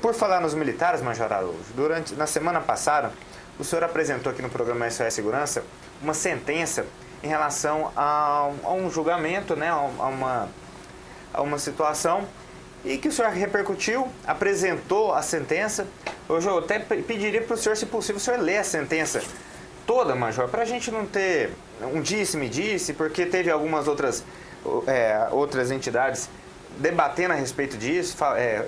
Por falar nos militares, Major Araújo, na semana passada, o senhor apresentou aqui no programa SOS Segurança uma sentença em relação a um julgamento, né, a uma situação, e que o senhor repercutiu, apresentou a sentença. Hoje eu até pediria para o senhor, se possível, o senhor ler a sentença toda, Major, para a gente não ter um disse-me-disse, porque teve algumas outras entidades debatendo a respeito disso,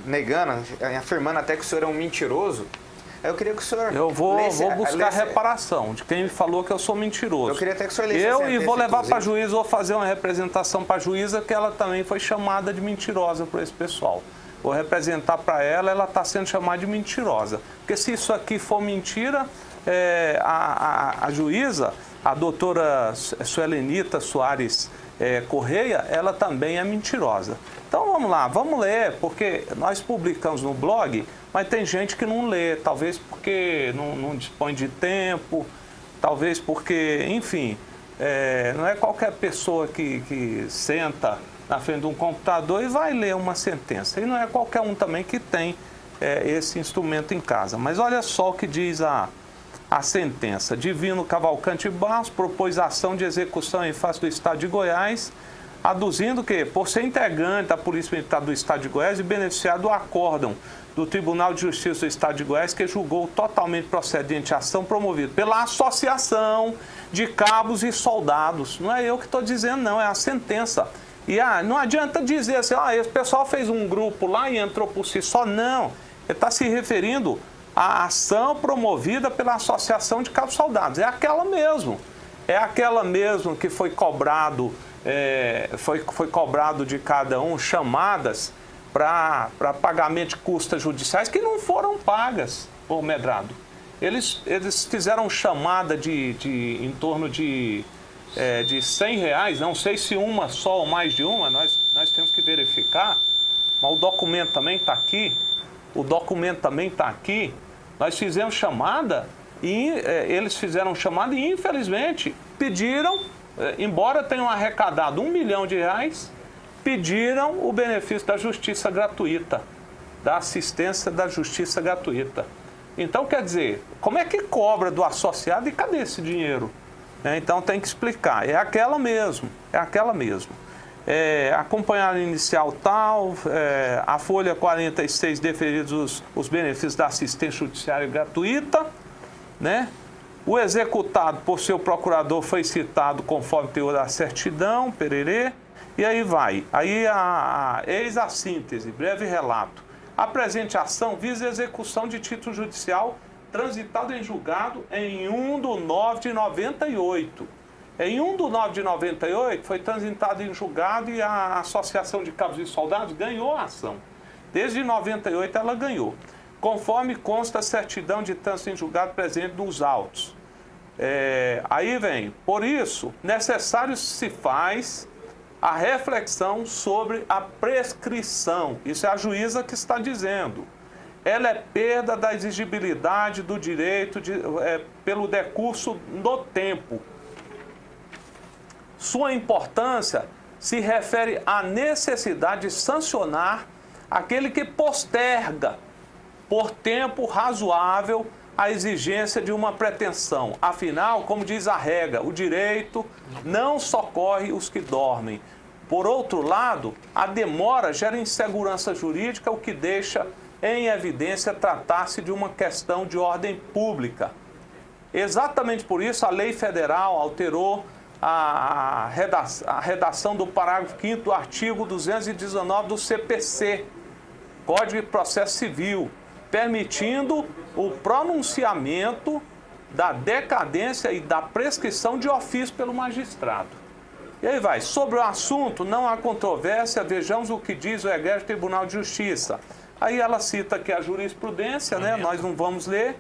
negando, afirmando até que o senhor é um mentiroso. Eu queria que o senhor... Eu vou buscar reparação de quem me falou que eu sou mentiroso. Eu queria até que o senhor lesse a sentença, e vou levar para a juíza, vou fazer uma representação para a juíza, que ela também foi chamada de mentirosa por esse pessoal. Vou representar para ela está sendo chamada de mentirosa. Porque se isso aqui for mentira, a juíza, a doutora Suelenita Soares Correia, ela também é mentirosa. Então vamos lá, vamos ler, porque nós publicamos no blog, mas tem gente que não lê, talvez porque não dispõe de tempo, talvez porque, enfim, não é qualquer pessoa que senta na frente de um computador e vai ler uma sentença. E não é qualquer um também que tem esse instrumento em casa. Mas olha só o que diz a sentença. Divino Cavalcante Barros propôs ação de execução em face do Estado de Goiás, aduzindo que, por ser integrante da Polícia Militar do Estado de Goiás e beneficiado do acórdão do Tribunal de Justiça do Estado de Goiás, que julgou totalmente procedente a ação promovida pela Associação de Cabos e Soldados. Não é eu que estou dizendo, não, é a sentença. E não adianta dizer assim, esse pessoal fez um grupo lá e entrou por si só. Não, ele está se referindo à ação promovida pela Associação de Cabos e Soldados. É aquela mesmo. É aquela mesmo que foi cobrado... foi cobrado de cada um chamadas para pagamento de custas judiciais que não foram pagas, ô Medrado. Eles fizeram chamada em torno de R$100, não sei se uma só ou mais de uma, nós temos que verificar, mas o documento também está aqui, nós fizemos chamada e eles fizeram chamada e infelizmente pediram, embora tenham arrecadado R$1 milhão, pediram o benefício da justiça gratuita, da assistência da justiça gratuita. Então, quer dizer, como é que cobra do associado e cadê esse dinheiro? Então, tem que explicar. É aquela mesmo, acompanhar inicial tal, a folha 46 deferidos os benefícios da assistência judiciária gratuita, né? O executado por seu procurador foi citado conforme teor da certidão, pererê, e aí vai. Aí eis a síntese, breve relato. A presente ação visa a execução de título judicial transitado em julgado em 1/9/98. Em 1/9/98 foi transitado em julgado e a Associação de Cabos e Soldados ganhou a ação. Desde 98 ela ganhou, conforme consta a certidão de trânsito em julgado presente nos autos. Aí vem, por isso, necessário se faz a reflexão sobre a prescrição. Isso é a juíza que está dizendo. Ela é perda da exigibilidade do direito pelo decurso do tempo. Sua importância se refere à necessidade de sancionar aquele que posterga por tempo razoável a exigência de uma pretensão. Afinal, como diz a regra, o direito não socorre os que dormem. Por outro lado, a demora gera insegurança jurídica, o que deixa em evidência tratar-se de uma questão de ordem pública. Exatamente por isso, a lei federal alterou a redação do parágrafo 5º do artigo 219 do CPC, Código de Processo Civil, permitindo o pronunciamento da decadência e da prescrição de ofício pelo magistrado. E aí vai, sobre o assunto não há controvérsia, vejamos o que diz o Egrégio Tribunal de Justiça. Aí ela cita aqui a jurisprudência, né? Nós não vamos ler.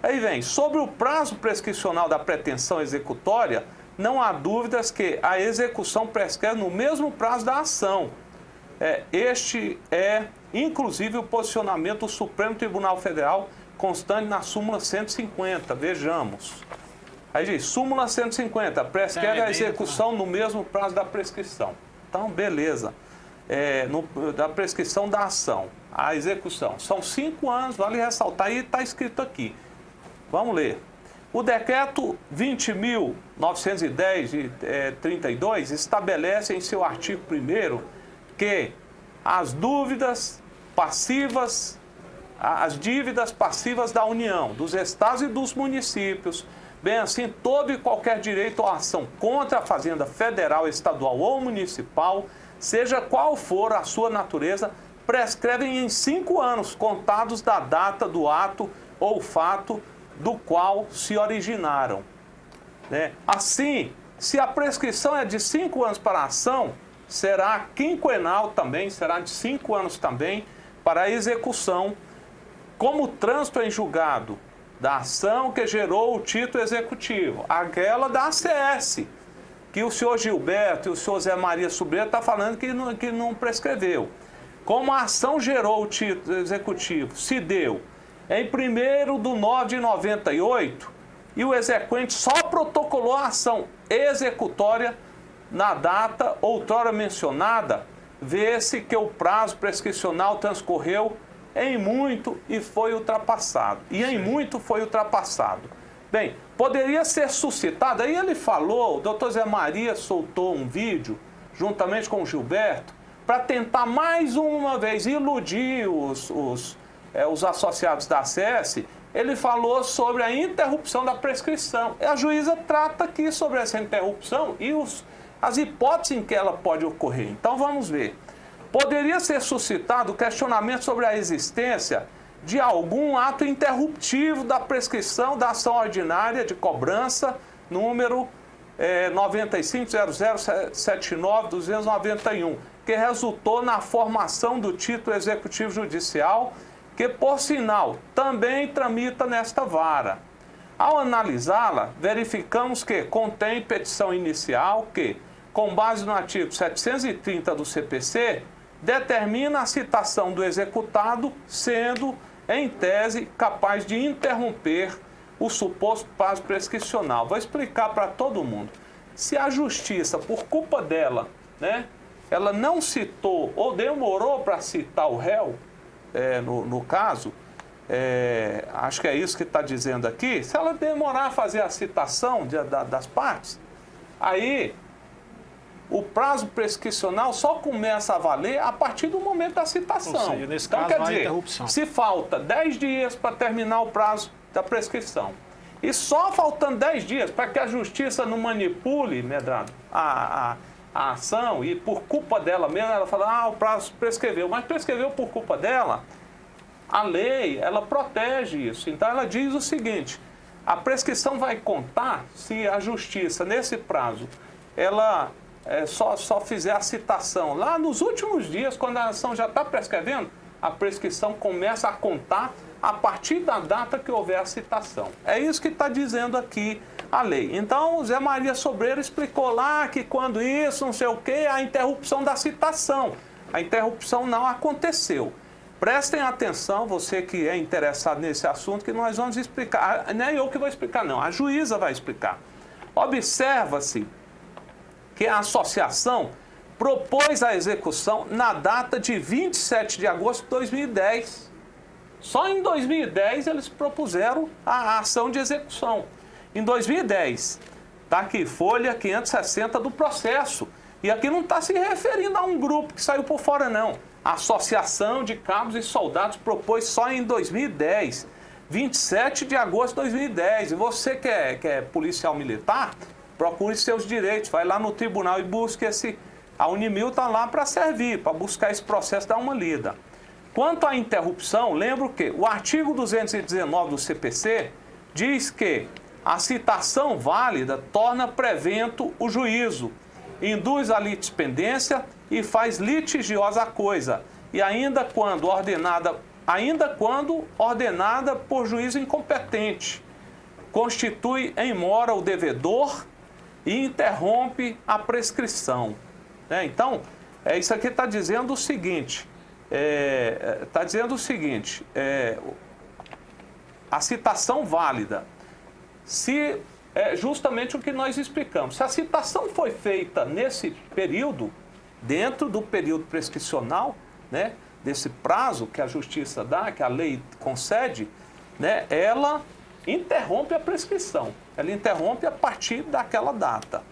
Aí vem, sobre o prazo prescricional da pretensão executória, não há dúvidas que a execução prescreve no mesmo prazo da ação. Este é, inclusive, o posicionamento do Supremo Tribunal Federal constante na súmula 150. Vejamos. Aí diz, súmula 150, prescreve a execução no mesmo prazo da prescrição. Então, beleza. da prescrição da ação, a execução. São 5 anos, vale ressaltar, e está escrito aqui. Vamos ler. O decreto 20.910 de 32 estabelece em seu artigo 1º que as dívidas passivas da União, dos estados e dos municípios, bem assim todo e qualquer direito ou ação contra a Fazenda Federal, estadual ou municipal, seja qual for a sua natureza, prescrevem em 5 anos contados da data do ato ou fato do qual se originaram. Né? Assim, se a prescrição é de 5 anos para a ação, será quinquenal também, será de 5 anos também para a execução, como trânsito em julgado da ação que gerou o título executivo, aquela da ACS, que o senhor Gilberto e o senhor Zé Maria Sobreira estão falando que não prescreveu. Como a ação gerou o título executivo, se deu em 1º/9/98, e o exequente só protocolou a ação executória na data outrora mencionada, vê-se que o prazo prescricional transcorreu em muito e foi ultrapassado. E em muito foi ultrapassado. Bem, poderia ser suscitado, aí ele falou, o doutor Zé Maria soltou um vídeo, juntamente com o Gilberto, para tentar mais uma vez iludir os associados da ACS. Ele falou sobre a interrupção da prescrição. E a juíza trata aqui sobre essa interrupção e as hipóteses em que ela pode ocorrer. Então vamos ver. Poderia ser suscitado questionamento sobre a existência de algum ato interruptivo da prescrição da ação ordinária de cobrança, número 95.0079.291, que resultou na formação do título executivo judicial, que, por sinal, também tramita nesta vara. Ao analisá-la, verificamos que contém petição inicial que, com base no artigo 730 do CPC, determina a citação do executado, sendo, em tese, capaz de interromper o suposto prazo prescricional. Vou explicar para todo mundo. Se a justiça, por culpa dela, né, ela não citou ou demorou para citar o réu, no caso, acho que é isso que está dizendo aqui, se ela demorar a fazer a citação das partes, aí o prazo prescricional só começa a valer a partir do momento da citação. Ou seja, nesse então, caso, quer há dizer, interrupção. se falta 10 dias para terminar o prazo da prescrição, e só faltando 10 dias para que a justiça não manipule, Medrado, a ação, e por culpa dela mesmo, ela fala, o prazo prescreveu, mas prescreveu por culpa dela, a lei, ela protege isso. Então, ela diz o seguinte, a prescrição vai contar se a justiça, nesse prazo, ela só fizer a citação. Lá nos últimos dias, quando a ação já está prescrevendo, a prescrição começa a contar a partir da data que houver a citação. É isso que está dizendo aqui a lei. Então, o Zé Maria Sobreira explicou lá que quando isso, não sei o quê, a interrupção da citação. A interrupção não aconteceu. Prestem atenção, você que é interessado nesse assunto, que nós vamos explicar. Não é eu que vou explicar, não. A juíza vai explicar. Observa-se que a associação propôs a execução na data de 27 de agosto de 2010. Só em 2010 eles propuseram a ação de execução. Em 2010, está aqui, folha 560 do processo. E aqui não está se referindo a um grupo que saiu por fora, não. A Associação de Cabos e Soldados propôs só em 2010, 27 de agosto de 2010. E você que é policial militar, procure seus direitos, vai lá no tribunal e busque esse... A Unimil está lá para servir, para buscar esse processo, dar uma lida. Quanto à interrupção, lembro que o artigo 219 do CPC diz que a citação válida torna prevento o juízo, induz a litispendência e faz litigiosa a coisa, e ainda quando ordenada por juízo incompetente, constitui em mora o devedor e interrompe a prescrição. Então, isso aqui está dizendo o seguinte, a citação válida, se é justamente o que nós explicamos. Se a citação foi feita nesse período, dentro do período prescricional, né, desse prazo que a justiça dá, que a lei concede, né, ela interrompe a prescrição. Ela interrompe a partir daquela data.